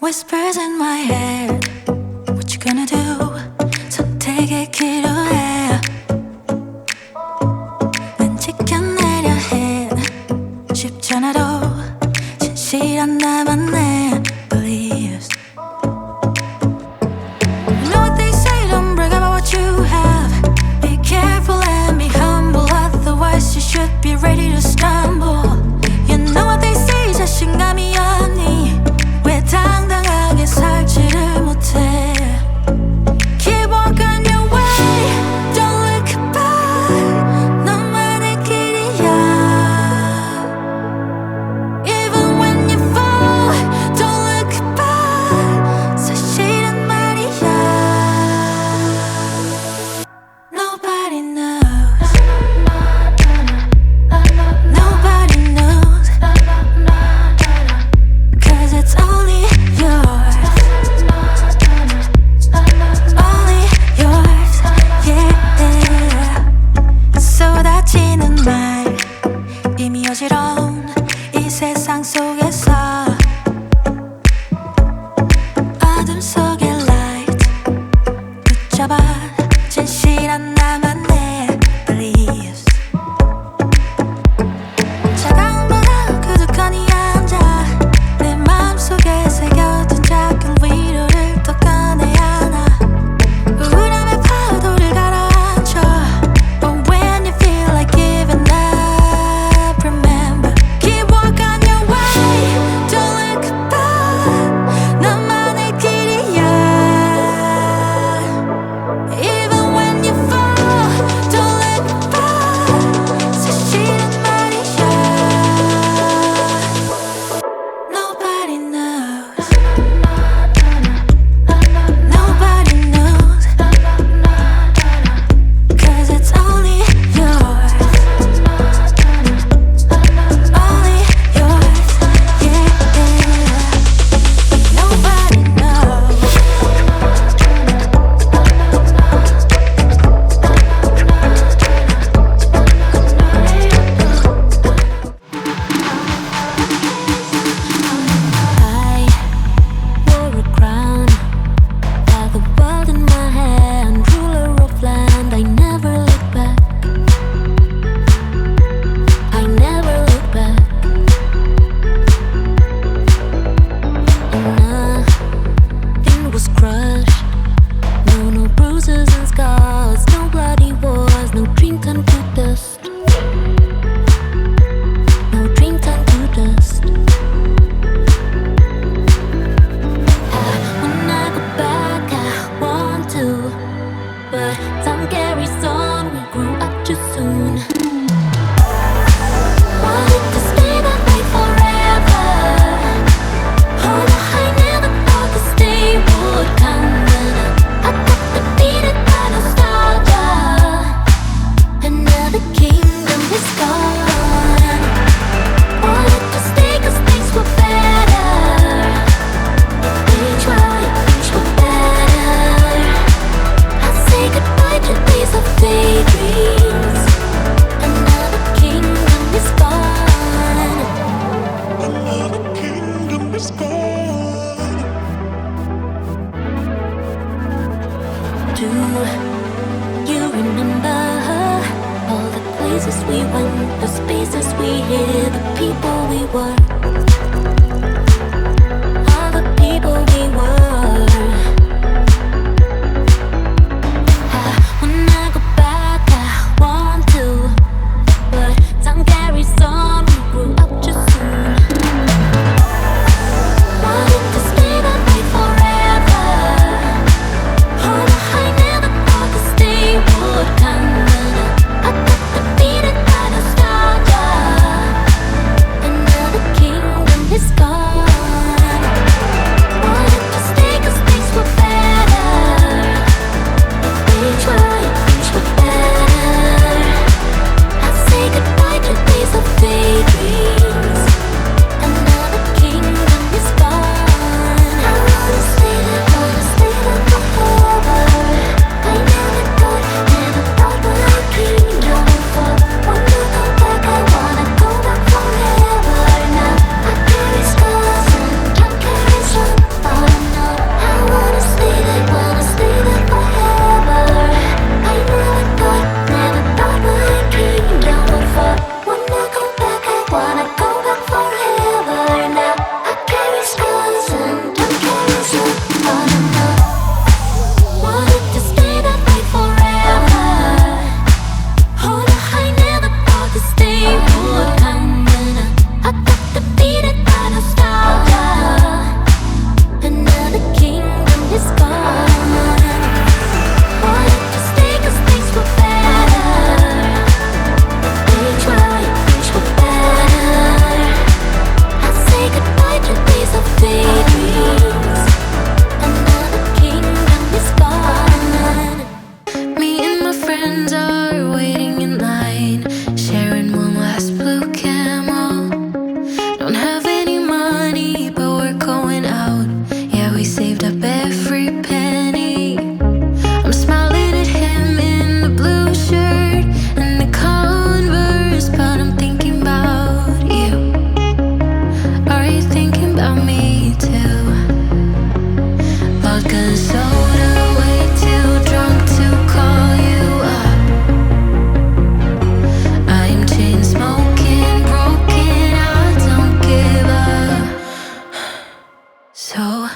Whispers in my head, what you gonna do? 선택의 기로에 난 지켜내려 해. 쉽잖아도 진실한 나만의 beliefs. You know what they say, don't brag about what you have. Be careful and be humble, otherwise you should be ready to stumble. You know what they say, 자신감이 없니? 왜 당당하게 살지를 못해? Keep walking your way, don't look back. 너만의 길이야. Even when you fall, don't look back. 사실은 말이야. Nobody knows. Nobody knows. 'Cause it's only yours. Only yours, yeah. 쏟아지는 말 이미 어지러운 이 세상 속에서 어둠 속의 light 붙잡아 진실한 나만의 beliefs. 차가운 바람 그득하니 앉아 내 마음속에 새겨둔 작은 위로를 또 꺼내야 하나. 우울함의 파도를 가라앉혀. But when you feel like giving up, remember, keep walking your way, don't look back. 너만의 길이야. Even when you fall, don't look back. 사실은 말이야. Nobody knows. Nobody knows. 'Cause it's only yours. Only yours, yeah. Nobody knows. I wore a crown, had the world in my hand, ruler of land. I never look back. I never look back. And nothing was crushed. No bruises and scars, no bloody wars, no dream turned to dust. No dream turned to dust. When I go back, I want to, but time carries on. We grew up too soon. Wanted to stay that way forever. Oh, no, I never thought this day would come. But I got defeated by nostalgia. Another kingdom is gone. Wanted to stay 'cause things were better. Each were better. I say goodbye to days of daydreams. Another kingdom is gone. Another kingdom is gone. Do you remember all the places we went, the spaces we hid, the people we were? All the people we were. When I go back, I want to, but time carries on. We grew up too soon. Wanted to stay that way forever. Oh, no, I never thought this day would come. I got defeated by nostalgia. Another king. So